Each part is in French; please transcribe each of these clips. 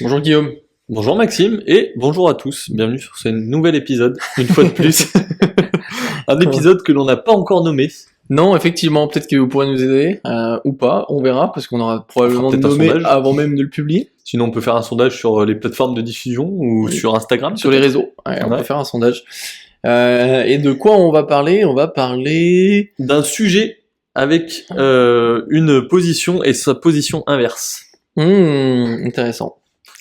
Bonjour Guillaume. Bonjour Maxime et bonjour à tous, bienvenue sur ce nouvel épisode, une fois de plus. Un épisode que l'on n'a pas encore nommé. Non, effectivement, peut-être que vous pourrez nous aider, ou pas, on verra, parce qu'on aura probablement peut-être un nommé sondage. avant même de le publier. Sinon on peut faire un sondage sur les plateformes de diffusion ou Oui. sur Instagram. Sur les peut-être. réseaux, ouais, on Ouais. peut faire un sondage. Et de quoi on va parler? On va parler... D'un sujet avec une position et sa position inverse. Intéressant.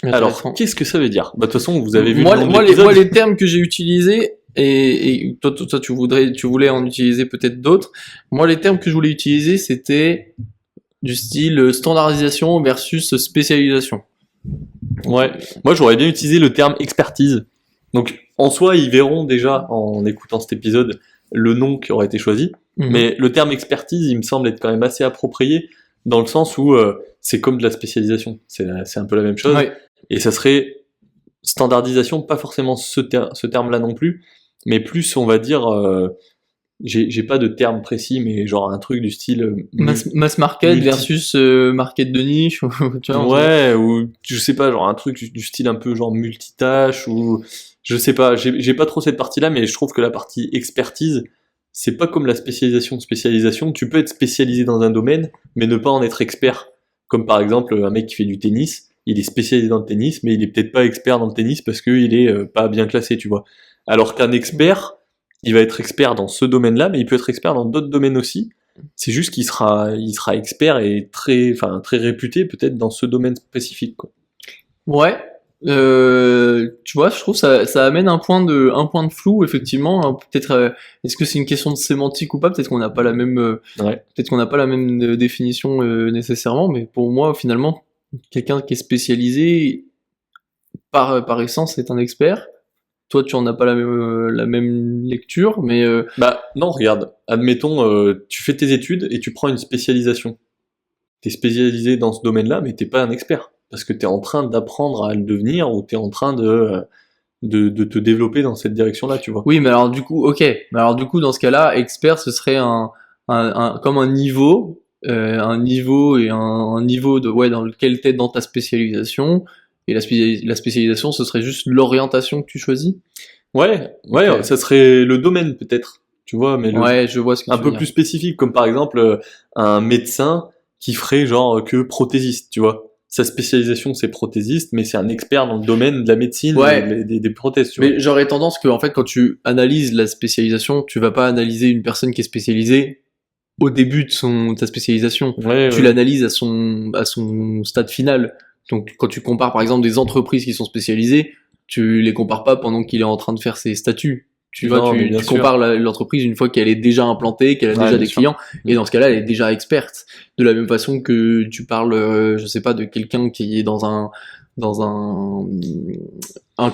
Alors, qu'est-ce que ça veut dire? Bah de toute façon, vous avez vu moi, le nom de moi, l'épisode. les termes que j'ai utilisés, et toi, tu voulais en utiliser peut-être d'autres. Moi, les termes que je voulais utiliser, c'était du style standardisation versus spécialisation. Ouais, moi j'aurais bien utilisé le terme expertise. Donc en soi, ils verront déjà en écoutant cet épisode le nom qui aurait été choisi. Mhm. Mais le terme expertise, il me semble être quand même assez approprié dans le sens où c'est comme de la spécialisation. C'est un peu la même chose. Ouais. Et ça serait standardisation, pas forcément ce terme-là non plus, mais plus on va dire, j'ai pas de terme précis, mais genre un truc du style Mass market multi- versus market de niche, tu vois. ouais, ou je sais pas, genre un truc du style un peu genre multitâche, ou je sais pas, j'ai pas trop cette partie-là, mais je trouve que la partie expertise, c'est pas comme la spécialisation. Tu peux être spécialisé dans un domaine, mais ne pas en être expert. Comme par exemple un mec qui fait du tennis, il est spécialisé dans le tennis, mais il est peut-être pas expert dans le tennis parce qu'il est pas bien classé, tu vois. Alors qu'un expert, il va être expert dans ce domaine-là, mais il peut être expert dans d'autres domaines aussi. C'est juste il sera expert et très réputé peut-être dans ce domaine spécifique, quoi. Ouais. Tu vois, je trouve ça amène un point de flou effectivement. Hein. Peut-être est-ce que c'est une question de sémantique ou pas? Peut-être qu'on n'a pas la même Ouais. peut-être qu'on n'a pas la même définition nécessairement, mais pour moi finalement quelqu'un qui est spécialisé par essence est un expert. Toi, tu en as pas la même lecture, mais Bah non, regarde, admettons, tu fais tes études et tu prends une spécialisation. T'es spécialisé dans ce domaine-là, mais t'es pas un expert. Parce que t'es en train d'apprendre à le devenir ou t'es en train de te développer dans cette direction-là, tu vois. oui, mais alors du coup, ok. Mais alors du coup, dans ce cas-là, expert, ce serait comme un niveau et un niveau de ouais dans lequel t'es dans ta spécialisation. Et la spécialisation, ce serait juste l'orientation que tu choisis. Ouais, Ok. ça serait le domaine peut-être, tu vois, mais Ouais, je vois ce que un tu veux peu dire. plus spécifique, comme par exemple un médecin qui ferait genre que prothésiste, tu vois. Sa spécialisation c'est prothésiste, mais c'est un expert dans le domaine de la médecine et Ouais, des prothèses, tu vois. mais j'aurais tendance que en fait, quand tu analyses la spécialisation, tu vas pas analyser une personne qui est spécialisée au début de sa spécialisation. Ouais, Tu ouais. l'analyses à son stade final. Donc, quand tu compares par exemple des entreprises qui sont spécialisées, tu les compares pas pendant qu'il est en train de faire ses statuts. Tu vois, Non, mais bien tu sûr. compares l'entreprise une fois qu'elle est déjà implantée, qu'elle a Ouais, déjà bien des sûr. clients, et dans ce cas-là, elle est déjà experte. De la même façon que tu parles, je sais pas, de quelqu'un qui est dans un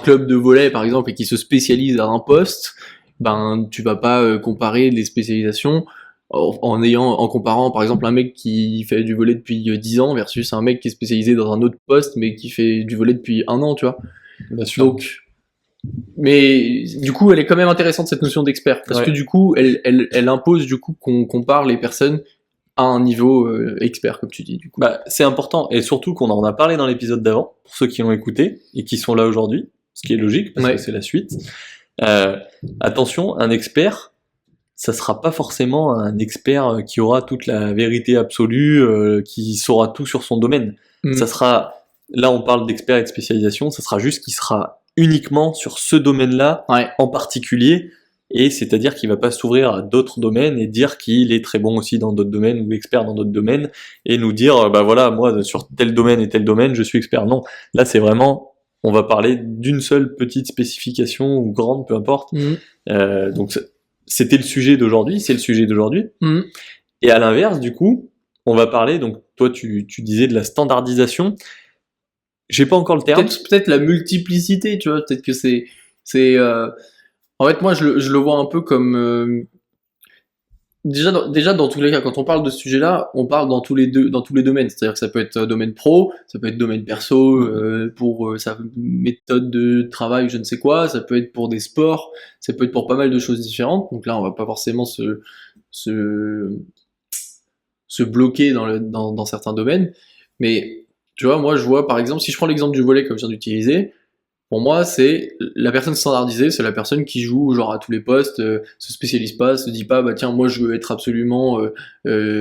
club de volley par exemple et qui se spécialise à un poste, ben tu vas pas comparer les spécialisations en comparant par exemple un mec qui fait du volley depuis 10 ans versus un mec qui est spécialisé dans un autre poste mais qui fait du volley depuis un an, tu vois. Bien sûr. Donc, mais du coup, elle est quand même intéressante cette notion d'expert parce que Ouais. du coup, elle impose du coup qu'on compare les personnes à un niveau expert, comme tu dis, du coup. Bah, c'est important, et surtout qu'on en a parlé dans l'épisode d'avant, pour ceux qui l'ont écouté, et qui sont là aujourd'hui, ce qui est logique, parce Ouais. que c'est la suite. Euh, Attention, un expert, ça sera pas forcément un expert qui aura toute la vérité absolue, qui saura tout sur son domaine. Mm. Ça sera, là on parle d'expert et de spécialisation, ça sera juste qu'il sera uniquement sur ce domaine-là Ouais. en particulier, et c'est-à-dire qu'il va pas s'ouvrir à d'autres domaines et dire qu'il est très bon aussi dans d'autres domaines ou expert dans d'autres domaines et nous dire bah voilà, moi sur tel domaine et tel domaine je suis expert. Non, là c'est vraiment, on va parler d'une seule petite spécification ou grande, peu importe. Donc c'était le sujet d'aujourd'hui, c'est le sujet d'aujourd'hui. Mm. Et à l'inverse, du coup, on va parler, donc toi tu disais de la standardisation. J'ai pas encore le terme. Peut-être la multiplicité, tu vois, peut-être que c'est en fait moi je le vois un peu comme déjà dans tous les cas quand on parle de ce sujet-là, on parle dans tous les domaines, c'est-à-dire que ça peut être domaine pro, ça peut être domaine perso pour sa méthode de travail, je ne sais quoi, ça peut être pour des sports, ça peut être pour pas mal de choses différentes. Donc là, on va pas forcément se bloquer dans certains domaines, mais Tu vois, moi je vois par exemple, si je prends l'exemple du volley comme je viens d'utiliser, pour moi c'est la personne standardisée, c'est la personne qui joue genre à tous les postes, se spécialise pas, se dit pas bah tiens moi je veux être absolument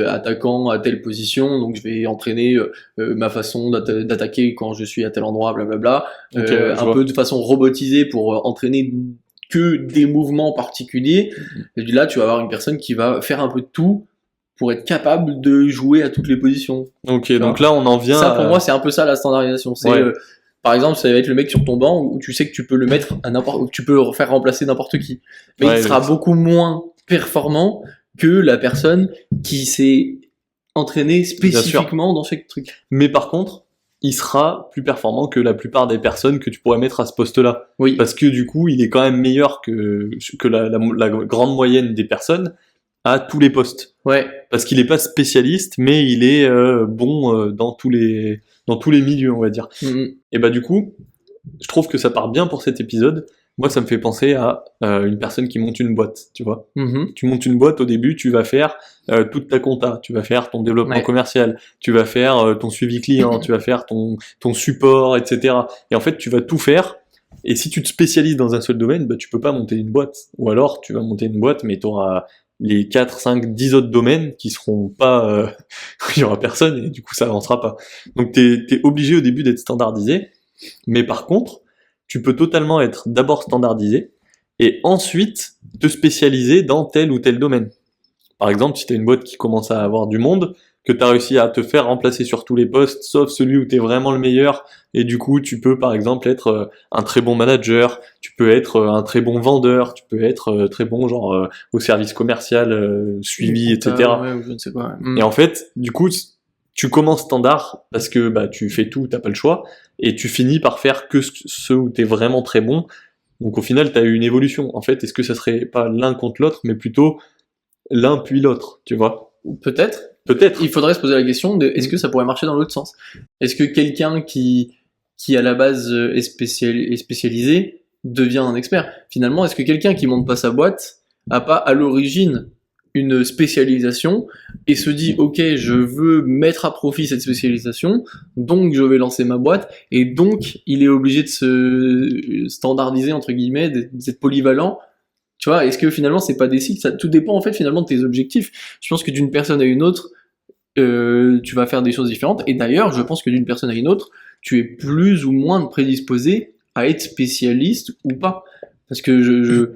attaquant à telle position, donc je vais entraîner ma façon d'attaquer quand je suis à tel endroit, blablabla, Ok, ouais, je un vois. peu de façon robotisée pour entraîner que des mouvements particuliers. Et là tu vas avoir une personne qui va faire un peu de tout pour être capable de jouer à toutes les positions. Ok, Tu donc vois. là on en vient Ça, pour à... moi, c'est un peu ça la standardisation. C'est, Ouais, par exemple, ça va être le mec sur ton banc où tu sais que tu peux le mettre à n'importe, tu peux le faire remplacer n'importe qui. Mais il ouais, sera beaucoup moins performant que la personne qui s'est entraînée bien sûr. spécifiquement dans chaque truc. Mais par contre, il sera plus performant que la plupart des personnes que tu pourrais mettre à ce poste-là. Oui. Parce que du coup, il est quand même meilleur que la grande moyenne des personnes à tous les postes. Ouais. Parce qu'il est pas spécialiste, mais il est bon dans tous les milieux, on va dire. Mhm. Et bah du coup, je trouve que ça part bien pour cet épisode. Moi, ça me fait penser à une personne qui monte une boîte, tu vois. Mhm. Tu montes une boîte, au début, tu vas faire toute ta compta, tu vas faire ton développement Ouais. commercial, tu vas faire ton suivi client, tu vas faire ton support, etc. Et en fait, tu vas tout faire. Et si tu te spécialises dans un seul domaine, bah, tu peux pas monter une boîte. Ou alors, tu vas monter une boîte, mais tu auras les 4, 5, 10 autres domaines qui seront pas... il y aura personne, et du coup, ça avancera pas. Donc, t'es obligé au début d'être standardisé. Mais par contre, tu peux totalement être d'abord standardisé, et ensuite te spécialiser dans tel ou tel domaine. Par exemple, si tu as une boîte qui commence à avoir du monde, que tu as réussi à te faire remplacer sur tous les postes, sauf celui où tu es vraiment le meilleur, et du coup, tu peux par exemple être un très bon manager, tu peux être un très bon vendeur, tu peux être très bon genre au service commercial, suivi, etc. Ouais, ou je ne sais pas. Et en fait, du coup, tu commences standard parce que bah, tu fais tout, t'as pas le choix, et tu finis par faire que ceux où tu es vraiment très bon. Donc au final, tu as eu une évolution. En fait, est-ce que ça serait pas l'un contre l'autre, mais plutôt l'un puis l'autre, tu vois? Peut-être. Peut-être. Il faudrait se poser la question de est-ce que ça pourrait marcher dans l'autre sens? Est-ce que quelqu'un qui à la base est spécialisé devient un expert? Finalement, est-ce que quelqu'un qui monte pas sa boîte a pas à l'origine une spécialisation et se dit ok je veux mettre à profit cette spécialisation donc je vais lancer ma boîte et donc il est obligé de se standardiser entre guillemets d'être polyvalent. Tu vois, est-ce que finalement c'est pas des cycles? Ça tout dépend en fait finalement de tes objectifs. Je pense que d'une personne à une autre tu vas faire des choses différentes. Et d'ailleurs, je pense que d'une personne à une autre, tu es plus ou moins prédisposé à être spécialiste ou pas. Parce que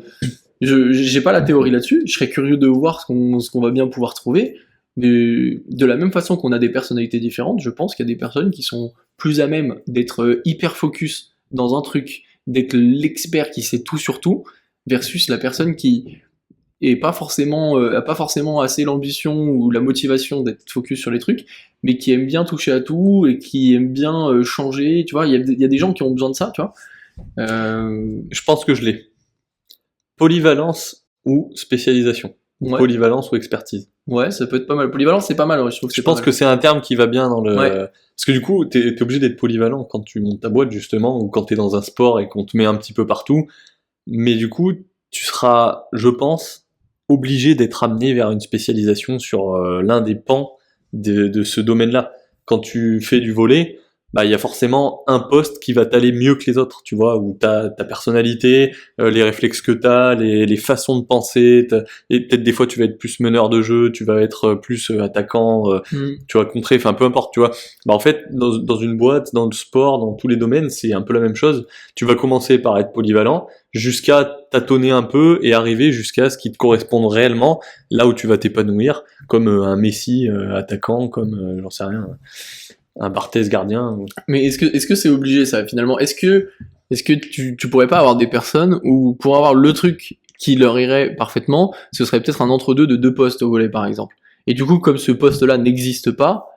j'ai pas la théorie là-dessus. Je serais curieux de voir ce qu'on va bien pouvoir trouver. Mais de la même façon qu'on a des personnalités différentes, je pense qu'il y a des personnes qui sont plus à même d'être hyper focus dans un truc, d'être l'expert qui sait tout sur tout, versus la personne qui et pas forcément a pas forcément assez l'ambition ou la motivation d'être focus sur les trucs, mais qui aime bien toucher à tout et qui aime bien changer, tu vois, il y a des gens qui ont besoin de ça, tu vois. Je pense que je l'ai. Polyvalence ou spécialisation. Ouais, Polyvalence ou expertise. ouais, ça peut être pas mal. Polyvalence, c'est pas mal, ouais, je trouve que Je c'est pas pense mal. que c'est un terme qui va bien dans le... Ouais. Parce que du coup, t'es obligé d'être polyvalent quand tu montes ta boîte, justement, ou quand t'es dans un sport et qu'on te met un petit peu partout. Mais du coup, tu seras, je pense, obligé d'être amené vers une spécialisation sur l'un des pans de ce domaine-là. Quand tu fais du volley, bah il y a forcément un poste qui va t'aller mieux que les autres, tu vois, où t'as ta personnalité, les réflexes que t'as, les façons de penser, et peut-être des fois tu vas être plus meneur de jeu, tu vas être plus attaquant, tu vas contrer, enfin peu importe, tu vois. Bah en fait, dans une boîte, dans le sport, dans tous les domaines, c'est un peu la même chose. Tu vas commencer par être polyvalent, jusqu'à tâtonner un peu et arriver jusqu'à ce qui te corresponde réellement, là où tu vas t'épanouir, comme un Messi attaquant, comme j'en sais rien, un Barthez gardien. Mais est-ce que c'est obligé ça finalement? Est-ce que tu pourrais pas avoir des personnes où pour avoir le truc qui leur irait parfaitement, ce serait peut-être un entre-deux de deux postes au volet par exemple. Et du coup, comme ce poste-là n'existe pas,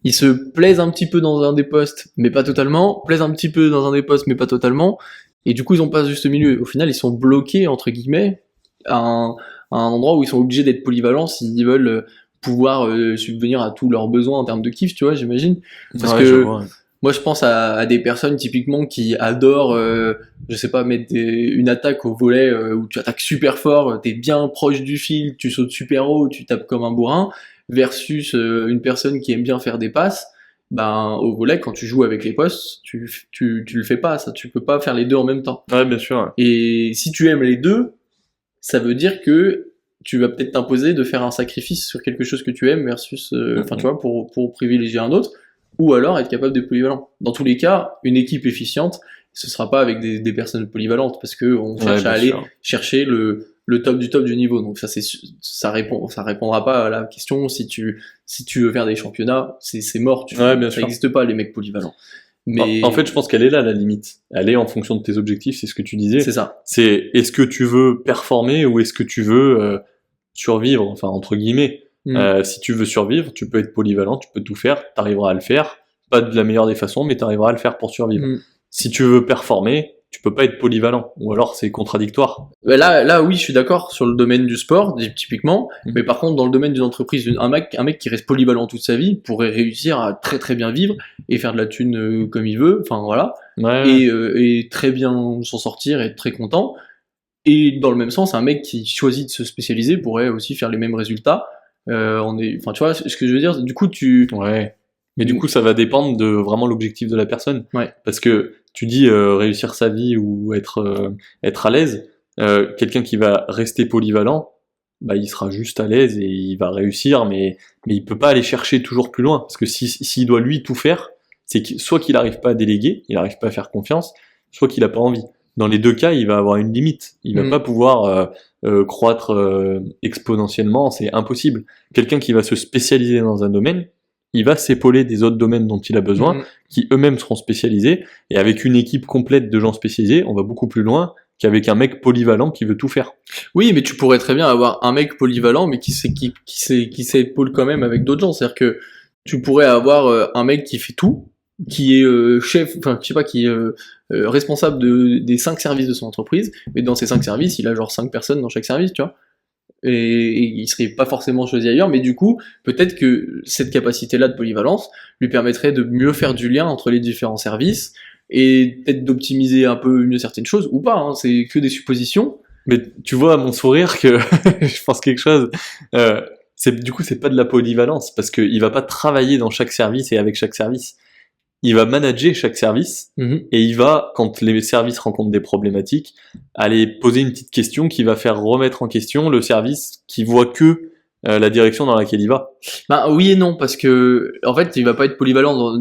ils se plaisent un petit peu dans un des postes, mais pas totalement, plaisent un petit peu dans un des postes, mais pas totalement, et du coup ils ont pas ce juste milieu. Au final, ils sont bloqués entre guillemets à un endroit où ils sont obligés d'être polyvalents s'ils veulent pouvoir subvenir à tous leurs besoins en termes de kiff, tu vois, j'imagine. Parce Ouais, que je vois. moi je pense à des personnes typiquement qui adorent, je sais pas, mettre une attaque au volet où tu attaques super fort, t'es bien proche du fil, tu sautes super haut, tu tapes comme un bourrin, versus une personne qui aime bien faire des passes Ben, au volley, quand tu joues avec les postes, tu le fais pas, ça. Tu peux pas faire les deux en même temps. Ouais, bien sûr. Et si tu aimes les deux, ça veut dire que tu vas peut-être t'imposer de faire un sacrifice sur quelque chose que tu aimes versus, enfin, tu vois, pour privilégier un autre, ou alors être capable d'être polyvalent. Dans tous les cas, une équipe efficiente, ce sera pas avec des personnes polyvalentes, parce que on cherche bien à aller sûr. chercher le top du niveau. Donc ça répondra pas à la question si tu veux faire des championnats, c'est mort, Ouais, bien ça sûr. n'existe pas les mecs polyvalents. Mais En fait, je pense qu'elle est là, la limite. Elle est en fonction de tes objectifs, c'est ce que tu disais. c'est ça. C'est est-ce que tu veux performer ou est-ce que tu veux survivre, enfin entre guillemets. Si tu veux survivre, tu peux être polyvalent, tu peux tout faire, t'arriveras à le faire. Pas de la meilleure des façons, mais t'arriveras à le faire pour survivre. Si tu veux performer, tu peux pas être polyvalent, ou alors c'est contradictoire. Bah là, oui, je suis d'accord sur le domaine du sport, typiquement. Mais par contre, dans le domaine d'une entreprise, un mec qui reste polyvalent toute sa vie pourrait réussir à très très bien vivre et faire de la thune comme il veut. Enfin voilà. Ouais. Et très bien s'en sortir et être très content. Et dans le même sens, un mec qui choisit de se spécialiser pourrait aussi faire les mêmes résultats. Enfin, tu vois ce que je veux dire. Du coup, Ouais. Mais du coup, ça va dépendre de vraiment l'objectif de la personne. Ouais. Parce que tu dis réussir sa vie ou être à l'aise. Quelqu'un qui va rester polyvalent, bah il sera juste à l'aise et il va réussir, mais il peut pas aller chercher toujours plus loin. Parce que s'il doit lui tout faire, c'est soit qu'il arrive pas à déléguer, il arrive pas à faire confiance, soit qu'il a pas envie. Dans les deux cas, il va avoir une limite. Il va pas pouvoir croître exponentiellement, c'est impossible. Quelqu'un qui va se spécialiser dans un domaine, il va s'épauler des autres domaines dont il a besoin, qui eux-mêmes seront spécialisés, et avec une équipe complète de gens spécialisés, on va beaucoup plus loin qu'avec un mec polyvalent qui veut tout faire. Oui, mais tu pourrais très bien avoir un mec polyvalent, mais qui s'épaule quand même avec d'autres gens. C'est-à-dire que tu pourrais avoir un mec qui fait tout, qui est chef, enfin, je sais pas, qui est responsable des 5 services de son entreprise, mais dans ces 5 services, il a genre 5 personnes dans chaque service, tu vois. Et il serait pas forcément choisi ailleurs, mais du coup, peut-être que cette capacité-là de polyvalence lui permettrait de mieux faire du lien entre les différents services, et peut-être d'optimiser un peu mieux certaines choses, ou pas, hein, c'est que des suppositions. Mais tu vois à mon sourire que je pense quelque chose. Du coup, c'est pas de la polyvalence, parce qu'il va pas travailler dans chaque service et avec chaque service. Il va manager chaque service, et il va, quand les services rencontrent des problématiques, aller poser une petite question qui va faire remettre en question le service qui voit que la direction dans laquelle il va. Bah oui et non, parce que en fait, il va pas être polyvalent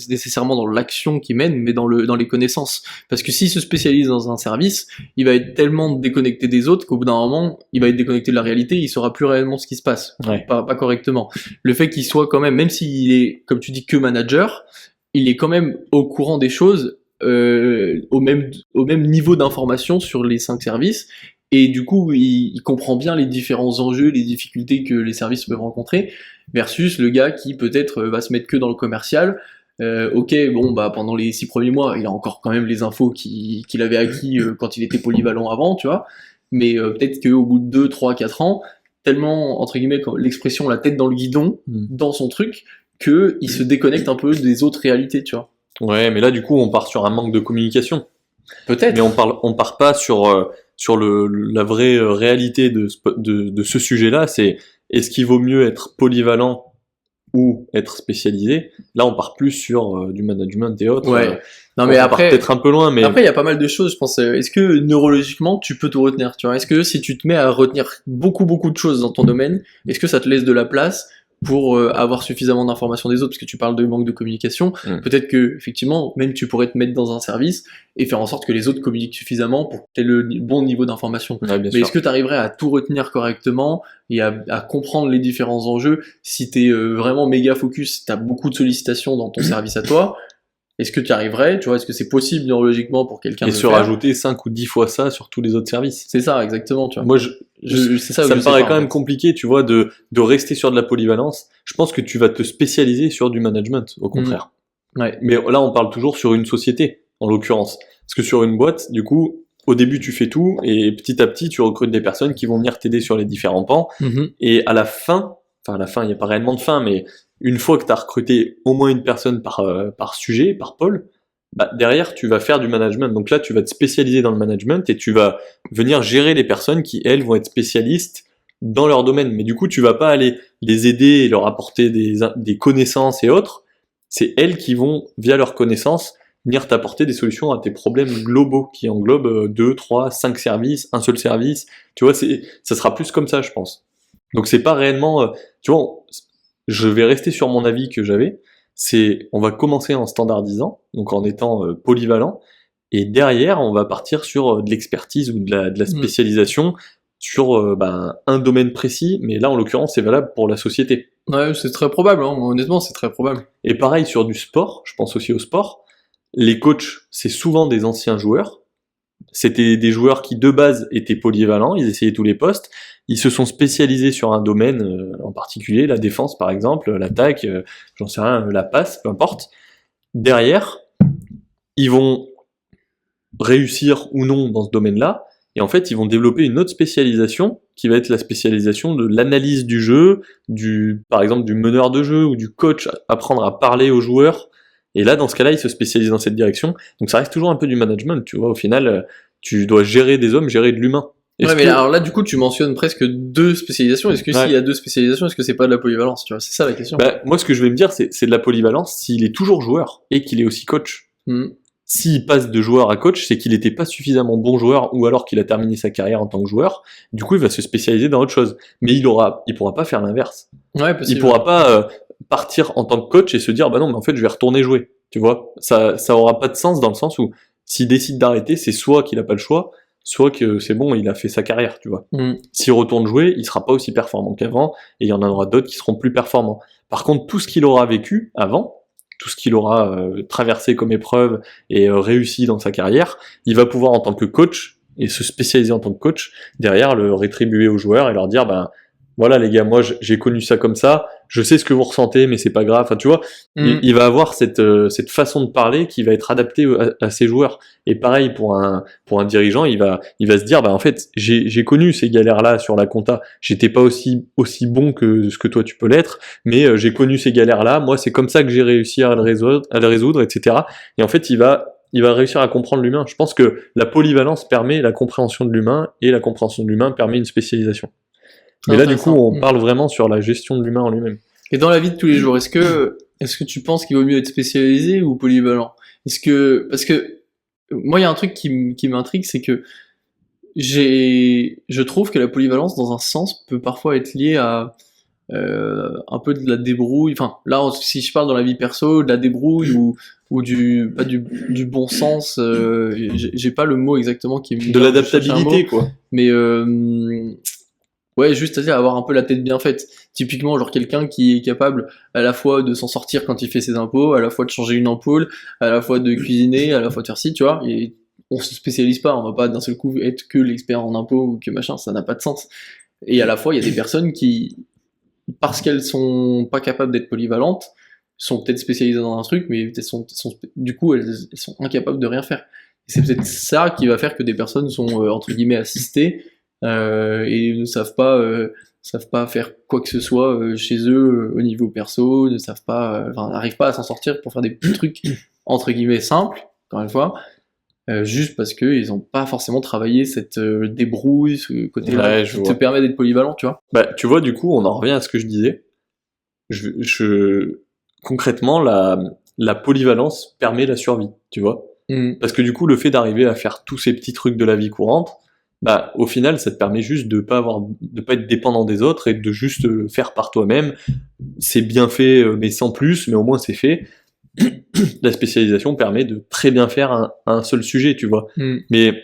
nécessairement dans l'action qu'il mène, mais dans les connaissances. Parce que s'il se spécialise dans un service, il va être tellement déconnecté des autres qu'au bout d'un moment, il va être déconnecté de la réalité, il saura plus réellement ce qui se passe, pas correctement. Le fait qu'il soit quand même s'il est, comme tu dis, que manager, il est quand même au courant des choses, au même niveau d'information sur les 5 services, et du coup il comprend bien les différents enjeux, les difficultés que les services peuvent rencontrer, versus le gars qui peut-être va se mettre que dans le commercial. Ok, bon bah pendant les 6 premiers mois, il a encore quand même les infos qu'il avait acquis quand il était polyvalent avant, tu vois, mais peut-être qu'au bout de 2, 3, 4 ans, tellement, entre guillemets, l'expression la tête dans le guidon, dans son truc, que il se déconnecte un peu des autres réalités, tu vois. Ouais, mais là, du coup, on part sur un manque de communication. Peut-être. Mais on part pas sur la vraie réalité de ce sujet-là. C'est est-ce qu'il vaut mieux être polyvalent ou être spécialisé? Là, on part plus sur du management et autres. Ouais. Non, mais on après, part peut-être un peu loin, mais après, il y a pas mal de choses, je pense. Est-ce que neurologiquement, tu peux tout retenir, tu vois? Est-ce que si tu te mets à retenir beaucoup de choses dans ton domaine, est-ce que ça te laisse de la place pour avoir suffisamment d'informations des autres? Parce que tu parles de manque de communication. Peut-être que, effectivement, même tu pourrais te mettre dans un service et faire en sorte que les autres communiquent suffisamment pour que tu aies le bon niveau d'information. Ouais, mais est-ce que tu arriverais à tout retenir correctement et à comprendre les différents enjeux si tu es vraiment méga focus, si tu as beaucoup de sollicitations dans ton service à toi? Est-ce que tu y arriverais, tu vois, est-ce que c'est possible neurologiquement pour quelqu'un et de le se faire? rajouter 5 ou 10 fois ça sur tous les autres services. C'est ça, exactement, tu vois. Moi, c'est ça, ça me paraît quand même compliqué, tu vois, de rester sur de la polyvalence. Je pense que tu vas te spécialiser sur du management, au contraire. Ouais. Mais là, on parle toujours sur une société, en l'occurrence. Parce que sur une boîte, du coup, au début, tu fais tout, et petit à petit, tu recrutes des personnes qui vont venir t'aider sur les différents pans. Et à la fin, il n'y a pas réellement de fin, mais une fois que tu as recruté au moins une personne par sujet, par pôle, bah, derrière, tu vas faire du management. Donc là, tu vas te spécialiser dans le management et tu vas venir gérer les personnes qui, elles, vont être spécialistes dans leur domaine. Mais du coup, tu vas pas aller les aider et leur apporter des connaissances et autres. c'est elles qui vont, via leur connaissance, venir t'apporter des solutions à tes problèmes globaux qui englobent 2, 3, 5 services, un seul service. Tu vois, ça sera plus comme ça, je pense. Donc c'est pas réellement, tu vois, je vais rester sur mon avis que j'avais. On va commencer en standardisant, donc en étant polyvalent, et derrière, on va partir sur de l'expertise ou de la spécialisation sur un domaine précis, mais là, en l'occurrence, c'est valable pour la société. Ouais, c'est très probable, hein. Honnêtement, c'est très probable. Et pareil sur du sport, je pense aussi au sport, les coachs, c'est souvent des anciens joueurs. C'était des joueurs qui, de base, étaient polyvalents, ils essayaient tous les postes, ils se sont spécialisés sur un domaine en particulier, la défense par exemple, l'attaque, j'en sais rien, la passe, peu importe. Derrière, ils vont réussir ou non dans ce domaine-là, et en fait, ils vont développer une autre spécialisation, qui va être la spécialisation de l'analyse du jeu, par exemple du meneur de jeu ou du coach, apprendre à parler aux joueurs. Et là, dans ce cas-là, ils se spécialisent dans cette direction. Donc ça reste toujours un peu du management, tu vois. Au final, tu dois gérer des hommes, gérer de l'humain. Ouais, mais alors là, du coup, tu mentionnes presque 2 spécialisations. Est-ce que s'il y a 2 spécialisations, est-ce que c'est pas de la polyvalence, tu vois? C'est ça la question. Moi, ce que je vais me dire, c'est de la polyvalence s'il est toujours joueur et qu'il est aussi coach. S'il passe de joueur à coach, c'est qu'il n'était pas suffisamment bon joueur ou alors qu'il a terminé sa carrière en tant que joueur. Du coup, il va se spécialiser dans autre chose. Mais il pourra pas faire l'inverse. Ouais, possible. Il pourra pas partir en tant que coach et se dire, bah non, mais en fait, je vais retourner jouer. Tu vois, ça aura pas de sens dans le sens où s'il décide d'arrêter, c'est soit qu'il a pas le choix, soit que c'est bon, il a fait sa carrière, tu vois. S'il retourne jouer, il sera pas aussi performant qu'avant, et il y en aura d'autres qui seront plus performants. Par contre, tout ce qu'il aura vécu avant, tout ce qu'il aura traversé comme épreuve et réussi dans sa carrière, il va pouvoir en tant que coach, et se spécialiser en tant que coach, derrière le rétribuer aux joueurs et leur dire, voilà les gars, moi j'ai connu ça comme ça, je sais ce que vous ressentez, mais c'est pas grave. Enfin, tu vois, il va avoir cette façon de parler qui va être adaptée à ses joueurs. Et pareil pour un dirigeant, il va se dire, en fait, j'ai connu ces galères-là sur la compta. J'étais pas aussi bon que ce que toi tu peux l'être, mais j'ai connu ces galères-là. Moi, c'est comme ça que j'ai réussi à le résoudre, etc. Et en fait, il va réussir à comprendre l'humain. Je pense que la polyvalence permet la compréhension de l'humain, et la compréhension de l'humain permet une spécialisation. Mais là, du coup, on parle vraiment sur la gestion de l'humain en lui-même. Et dans la vie de tous les jours, est-ce que tu penses qu'il vaut mieux être spécialisé ou polyvalent? Parce que moi, il y a un truc qui m'intrigue, c'est que je trouve que la polyvalence, dans un sens, peut parfois être liée à un peu de la débrouille. Enfin, là, si je parle dans la vie perso, de la débrouille ou pas du bon sens. J'ai pas le mot exactement qui me. De l'adaptabilité, quoi. Mais ouais, juste c'est-à-dire avoir un peu la tête bien faite. Typiquement, genre quelqu'un qui est capable à la fois de s'en sortir quand il fait ses impôts, à la fois de changer une ampoule, à la fois de cuisiner, à la fois de faire ci, tu vois. Et on se spécialise pas, on va pas d'un seul coup être que l'expert en impôts ou que machin, ça n'a pas de sens. Et à la fois, il y a des personnes qui, parce qu'elles sont pas capables d'être polyvalentes, sont peut-être spécialisées dans un truc, mais du coup, elles sont incapables de rien faire. Et c'est peut-être ça qui va faire que des personnes sont entre guillemets assistées et ne savent pas faire quoi que ce soit chez eux au niveau perso, ne savent pas, n'arrivent pas à s'en sortir pour faire des petits trucs entre guillemets simples, encore une fois, juste parce que ils ont pas forcément travaillé cette débrouille, ce côté-là qui te permet d'être polyvalent, tu vois. Tu vois, du coup, on en revient à ce que je disais. Concrètement, la polyvalence permet la survie, tu vois. Parce que du coup, le fait d'arriver à faire tous ces petits trucs de la vie courante, au final, ça te permet juste de pas être dépendant des autres et de juste faire par toi-même. C'est bien fait, mais sans plus, mais au moins c'est fait. La spécialisation permet de très bien faire un seul sujet, tu vois. Mais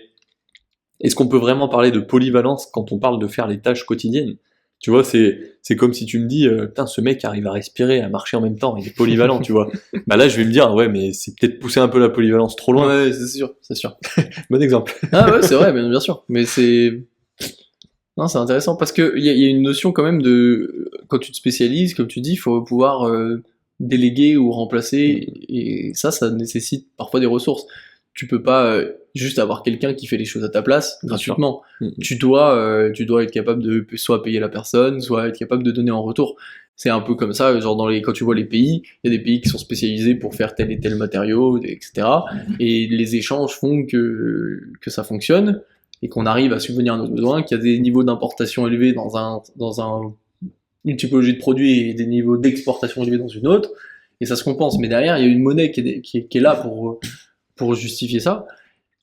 est-ce qu'on peut vraiment parler de polyvalence quand on parle de faire les tâches quotidiennes? Tu vois, c'est comme si tu me dis, putain, ce mec arrive à respirer, à marcher en même temps, il est polyvalent, tu vois. Là, je vais me dire, ouais, mais c'est peut-être pousser un peu la polyvalence trop loin. Ouais, c'est sûr. Bon exemple. Ah ouais, c'est vrai, bien sûr. Mais non, c'est intéressant parce que il y a une notion quand même de, quand tu te spécialises, comme tu dis, il faut pouvoir déléguer ou remplacer, et ça nécessite parfois des ressources. Tu peux pas juste avoir quelqu'un qui fait les choses à ta place gratuitement. Tu dois être capable de soit payer la personne, soit être capable de donner en retour. C'est un peu comme ça, genre quand tu vois les pays, il y a des pays qui sont spécialisés pour faire tel et tel matériau, etc. Et les échanges font que ça fonctionne et qu'on arrive à subvenir à nos besoins, qu'il y a des niveaux d'importation élevés dans une typologie de produits et des niveaux d'exportation élevés dans une autre. et ça se compense. Mais derrière, il y a une monnaie qui est là pour justifier ça.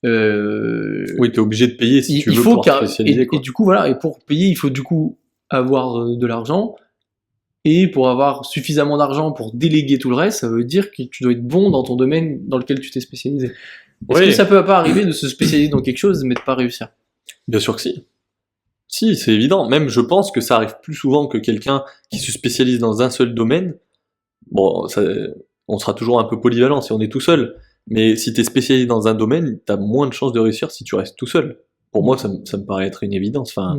Oui, t'es obligé de payer si tu veux faut pouvoir te spécialiser, quoi. et du coup, voilà, et pour payer, il faut du coup avoir de l'argent. Et pour avoir suffisamment d'argent pour déléguer tout le reste, ça veut dire que tu dois être bon dans ton domaine dans lequel tu t'es spécialisé. Est-ce que ça peut pas arriver de se spécialiser dans quelque chose mais de pas réussir? Bien sûr que si. Si, c'est évident. Même, je pense que ça arrive plus souvent que quelqu'un qui se spécialise dans un seul domaine. Bon, on sera toujours un peu polyvalent si on est tout seul. Mais si t'es spécialisé dans un domaine, t'as moins de chances de réussir si tu restes tout seul. Pour moi, ça me paraît être une évidence. Enfin,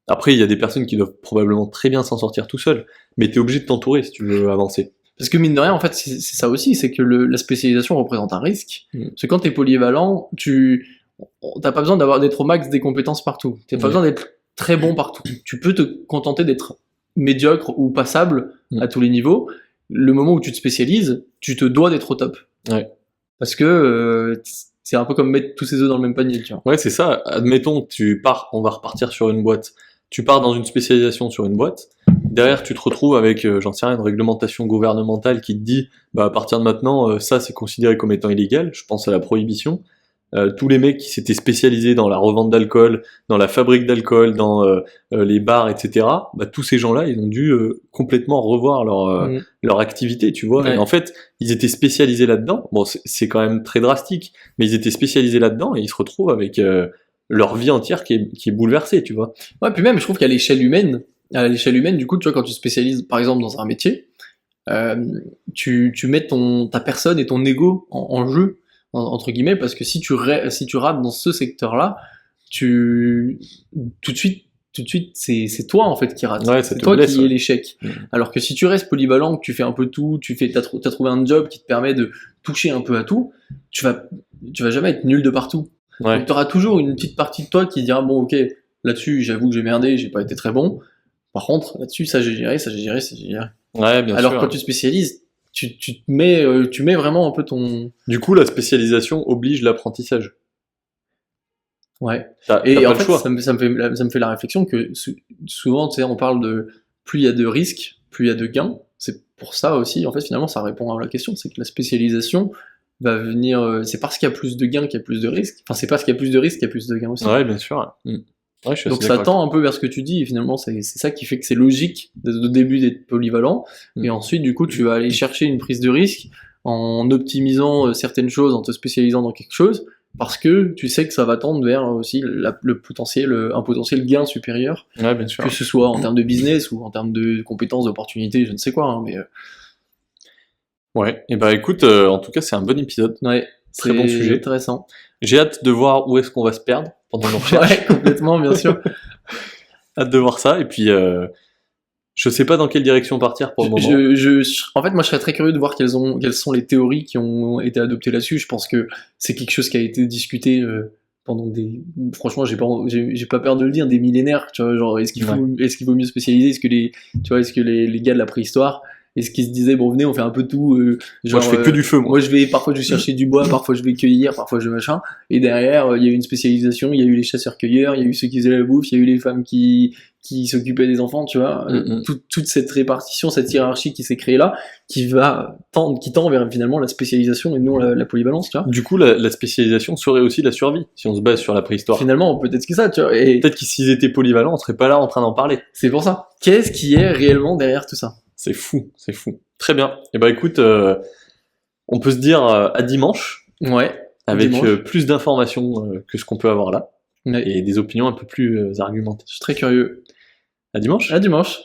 après, il y a des personnes qui doivent probablement très bien s'en sortir tout seul. Mais t'es obligé de t'entourer si tu veux avancer. Parce que mine de rien, en fait, c'est ça aussi, c'est que la spécialisation représente un risque. Parce que quand t'es polyvalent, t'as pas besoin d'être au max des compétences partout. T'as pas besoin d'être très bon partout. Tu peux te contenter d'être médiocre ou passable à tous les niveaux. Le moment où tu te spécialises, tu te dois d'être au top. Ouais. Parce que c'est un peu comme mettre tous ses œufs dans le même panier, tu vois. Ouais, c'est ça. Admettons, on va repartir sur une boîte. Tu pars dans une spécialisation sur une boîte. Derrière, tu te retrouves avec, j'en sais rien, une réglementation gouvernementale qui te dit, bah, à partir de maintenant, ça, c'est considéré comme étant illégal. Je pense à la prohibition. Tous les mecs qui s'étaient spécialisés dans la revente d'alcool, dans la fabrique d'alcool, dans les bars, etc., bah, tous ces gens-là, ils ont dû complètement revoir leur activité, tu vois. Ouais. Et en fait, ils étaient spécialisés là-dedans. Bon, c'est quand même très drastique, mais ils étaient spécialisés là-dedans et ils se retrouvent avec leur vie entière qui est bouleversée, tu vois. Ouais, puis même, je trouve qu'à l'échelle humaine, du coup, tu vois, quand tu spécialises, par exemple, dans un métier, tu mets ta personne et ton ego en jeu, entre guillemets, parce que si tu rates dans ce secteur-là, tout de suite, c'est toi, en fait, qui rate. Ouais, c'est toi qui est l'échec. Alors que si tu restes polyvalent, que tu fais un peu tout, t'as trouvé un job qui te permet de toucher un peu à tout, tu vas jamais être nul de partout. Ouais. Donc, tu auras toujours une petite partie de toi qui dira, bon, ok, là-dessus, j'avoue que j'ai merdé, j'ai pas été très bon. Par contre, là-dessus, ça j'ai géré. Ouais, bien Alors sûr. quand tu spécialises, tu mets vraiment un peu ton... Du coup, la spécialisation oblige l'apprentissage. Ouais. T'as Et pas en le fait, choix. ça me fait la réflexion que souvent, tu sais, on parle de plus il y a de risques, plus il y a de gains. C'est pour ça aussi, en fait, finalement, ça répond à la question. C'est que la spécialisation va venir... c'est parce qu'il y a plus de gains qu'il y a plus de risques. Enfin, c'est parce qu'il y a plus de risques qu'il y a plus de gains aussi. Ouais, bien sûr. Ouais, je suis Donc assez ça d'accord. tend un peu vers ce que tu dis, et finalement c'est ça qui fait que c'est logique au début d'être polyvalent, et ensuite du coup tu vas aller chercher une prise de risque en optimisant certaines choses, en te spécialisant dans quelque chose, parce que tu sais que ça va tendre vers aussi un potentiel gain supérieur, Ouais, bien sûr. que ce soit en termes de business ou en termes de compétences, d'opportunités, je ne sais quoi, hein, mais Ouais, et bah écoute, en tout cas, c'est un bon épisode. ouais, Très bon sujet. Intéressant. J'ai hâte de voir où est-ce qu'on va se perdre pendant nos recherches. Ouais, complètement, bien sûr. Hâte de voir ça, et puis je sais pas dans quelle direction partir pour le moment. En fait, moi, je serais très curieux de voir quelles sont les théories qui ont été adoptées là-dessus. Je pense que c'est quelque chose qui a été discuté pendant franchement, j'ai pas peur de le dire, des millénaires. Tu vois, genre, est-ce qu'il vaut mieux spécialiser? Est-ce que les gars de la préhistoire, est-ce qu'ils se disaient, bon, venez, on fait un peu tout, Moi, je fais que du feu, moi. Parfois, je vais chercher du bois, parfois, je vais cueillir, parfois, je machin. Et derrière, il y a eu une spécialisation, il y a eu les chasseurs-cueilleurs, il y a eu ceux qui faisaient la bouffe, il y a eu les femmes qui s'occupaient des enfants, tu vois. Toute cette répartition, cette hiérarchie qui s'est créée là, qui tend vers finalement la spécialisation et non la polyvalence, tu vois. Du coup, la spécialisation serait aussi la survie, si on se base sur la préhistoire. Finalement, peut-être que ça, tu vois. Et peut-être que s'ils étaient polyvalents, on serait pas là en train d'en parler. c'est pour ça. Qu'est-ce qui est réellement derrière tout ça? C'est fou, c'est fou. Très bien. Et bah écoute, on peut se dire à dimanche. Ouais. Avec dimanche. plus d'informations que ce qu'on peut avoir là. Ouais. Et des opinions un peu plus argumentées. Je suis très curieux. À dimanche. À dimanche.